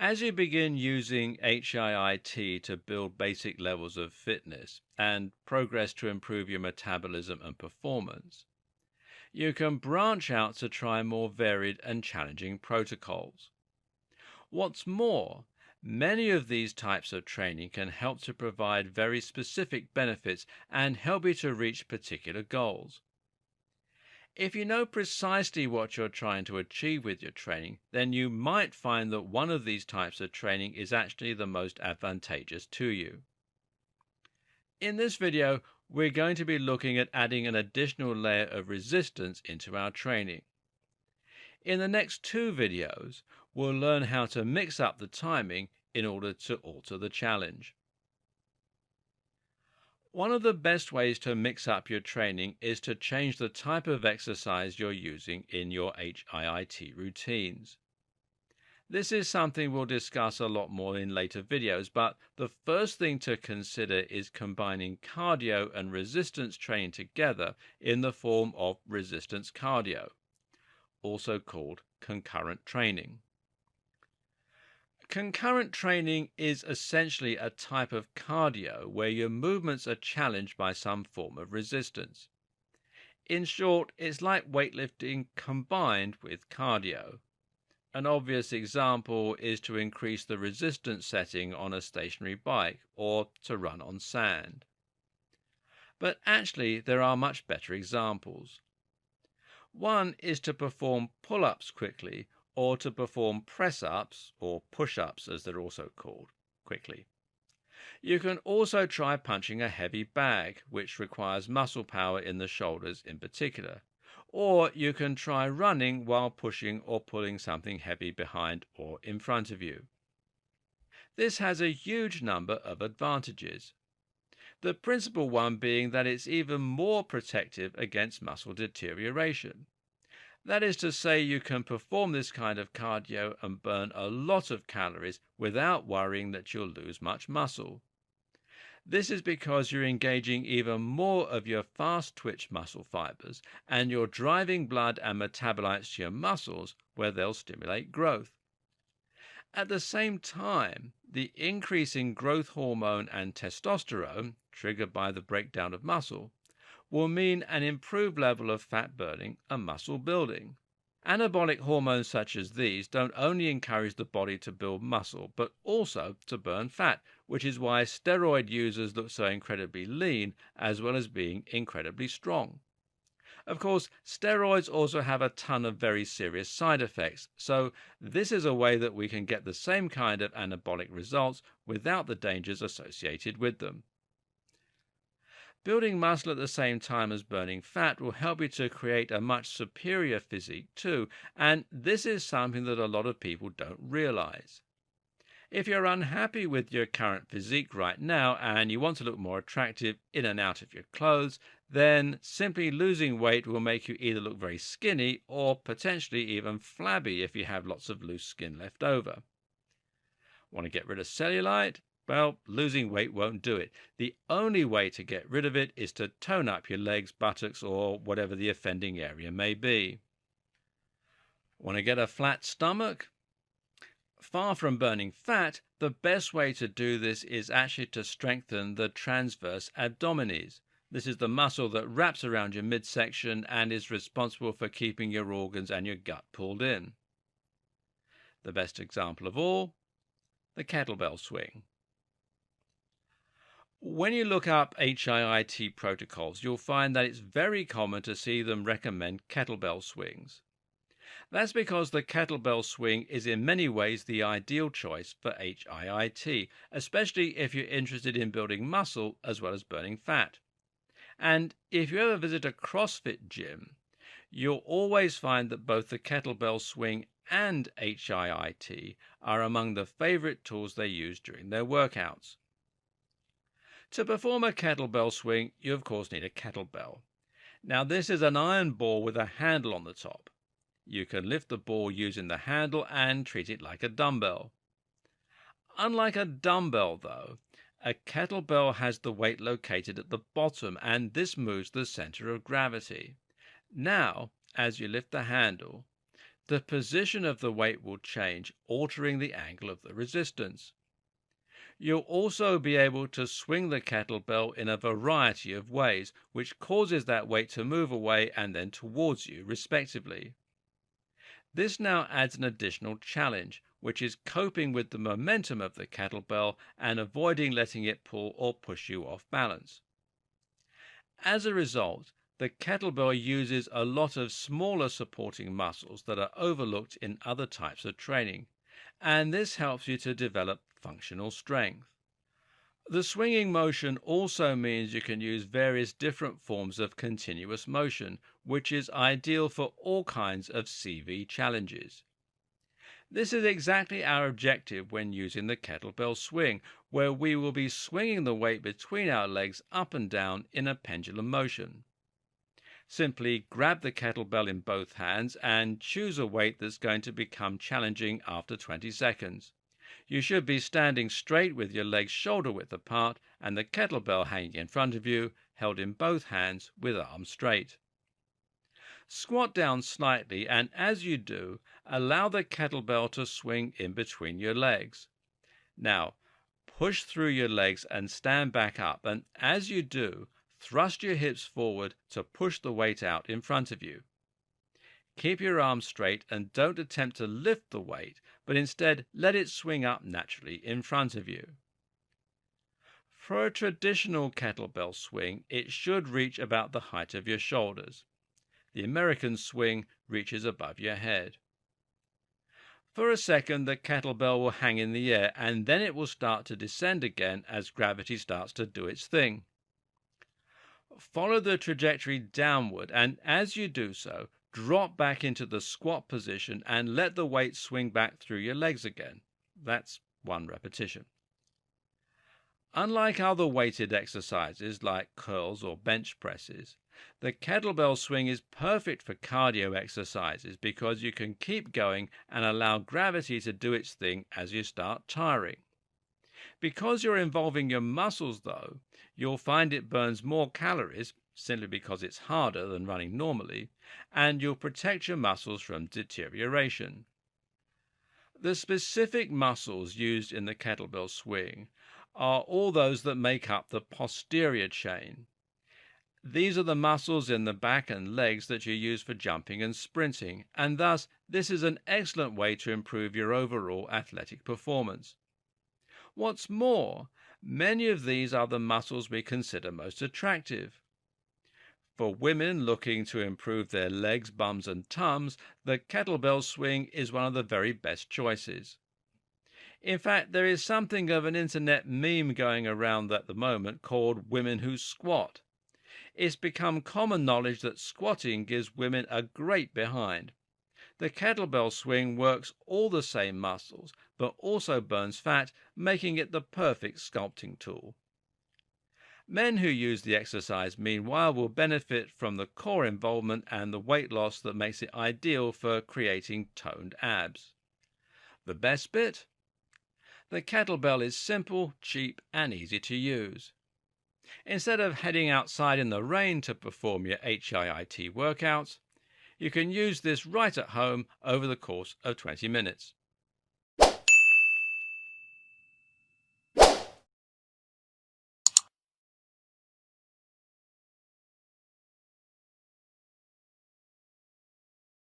As you begin using HIIT to build basic levels of fitness and progress to improve your metabolism and performance, you can branch out to try more varied and challenging protocols. What's more, many of these types of training can help to provide very specific benefits and help you to reach particular goals. If you know precisely what you're trying to achieve with your training, then you might find that one of these types of training is actually the most advantageous to you. In this video, we're going to be looking at adding an additional layer of resistance into our training. In the next two videos, we'll learn how to mix up the timing in order to alter the challenge. One of the best ways to mix up your training is to change the type of exercise you're using in your HIIT routines. This is something we'll discuss a lot more in later videos, but the first thing to consider is combining cardio and resistance training together in the form of resistance cardio, also called concurrent training. Concurrent training is essentially a type of cardio where your movements are challenged by some form of resistance. In short, it's like weightlifting combined with cardio. An obvious example is to increase the resistance setting on a stationary bike or to run on sand. But actually, there are much better examples. One is to perform pull-ups quickly, or to perform press-ups, or push-ups as they're also called, quickly. You can also try punching a heavy bag, which requires muscle power in the shoulders in particular. Or you can try running while pushing or pulling something heavy behind or in front of you. This has a huge number of advantages. The principal one being that it's even more protective against muscle deterioration. That is to say, you can perform this kind of cardio and burn a lot of calories without worrying that you'll lose much muscle. This is because you're engaging even more of your fast-twitch muscle fibers, and you're driving blood and metabolites to your muscles where they'll stimulate growth. At the same time, the increase in growth hormone and testosterone, triggered by the breakdown of muscle, will mean an improved level of fat burning and muscle building. Anabolic hormones such as these don't only encourage the body to build muscle, but also to burn fat, which is why steroid users look so incredibly lean, as well as being incredibly strong. Of course, steroids also have a ton of very serious side effects, so this is a way that we can get the same kind of anabolic results without the dangers associated with them. Building muscle at the same time as burning fat will help you to create a much superior physique too, and this is something that a lot of people don't realize. If you're unhappy with your current physique right now and you want to look more attractive in and out of your clothes, then simply losing weight will make you either look very skinny or potentially even flabby if you have lots of loose skin left over. Want to get rid of cellulite? Well, losing weight won't do it. The only way to get rid of it is to tone up your legs, buttocks, or whatever the offending area may be. Want to get a flat stomach? Far from burning fat, the best way to do this is actually to strengthen the transverse abdominis. This is the muscle that wraps around your midsection and is responsible for keeping your organs and your gut pulled in. The best example of all, the kettlebell swing. When you look up HIIT protocols, you'll find that it's very common to see them recommend kettlebell swings. That's because the kettlebell swing is in many ways the ideal choice for HIIT, especially if you're interested in building muscle as well as burning fat. And if you ever visit a CrossFit gym, you'll always find that both the kettlebell swing and HIIT are among the favorite tools they use during their workouts. To perform a kettlebell swing, you of course need a kettlebell. Now this is an iron ball with a handle on the top. You can lift the ball using the handle and treat it like a dumbbell. Unlike a dumbbell though, a kettlebell has the weight located at the bottom, and this moves the center of gravity. Now, as you lift the handle, the position of the weight will change, altering the angle of the resistance. You'll also be able to swing the kettlebell in a variety of ways, which causes that weight to move away and then towards you, respectively. This now adds an additional challenge, which is coping with the momentum of the kettlebell and avoiding letting it pull or push you off balance. As a result, the kettlebell uses a lot of smaller supporting muscles that are overlooked in other types of training, and this helps you to develop functional strength. The swinging motion also means you can use various different forms of continuous motion, which is ideal for all kinds of CV challenges. This is exactly our objective when using the kettlebell swing, where we will be swinging the weight between our legs up and down in a pendulum motion. Simply grab the kettlebell in both hands and choose a weight that's going to become challenging after 20 seconds. You should be standing straight with your legs shoulder width apart and the kettlebell hanging in front of you, held in both hands with arms straight. Squat down slightly, and as you do, allow the kettlebell to swing in between your legs. Now, push through your legs and stand back up, and as you do, thrust your hips forward to push the weight out in front of you. Keep your arms straight and don't attempt to lift the weight, but instead let it swing up naturally in front of you. For a traditional kettlebell swing, it should reach about the height of your shoulders. The American swing reaches above your head. For a second, the kettlebell will hang in the air, and then it will start to descend again as gravity starts to do its thing. Follow the trajectory downward, and as you do so, drop back into the squat position and let the weight swing back through your legs again. That's one repetition. Unlike other weighted exercises like curls or bench presses, the kettlebell swing is perfect for cardio exercises because you can keep going and allow gravity to do its thing as you start tiring. Because you're involving your muscles, though, you'll find it burns more calories, simply because it's harder than running normally, and you'll protect your muscles from deterioration. The specific muscles used in the kettlebell swing are all those that make up the posterior chain. These are the muscles in the back and legs that you use for jumping and sprinting, and thus this is an excellent way to improve your overall athletic performance. What's more, many of these are the muscles we consider most attractive. For women looking to improve their legs, bums, and tums, the kettlebell swing is one of the very best choices. In fact, there is something of an internet meme going around at the moment called Women Who Squat. It's become common knowledge that squatting gives women a great behind. The kettlebell swing works all the same muscles, but also burns fat, making it the perfect sculpting tool. Men who use the exercise, meanwhile, will benefit from the core involvement and the weight loss that makes it ideal for creating toned abs. The best bit? The kettlebell is simple, cheap, and easy to use. Instead of heading outside in the rain to perform your HIIT workouts, you can use this right at home over the course of 20 minutes.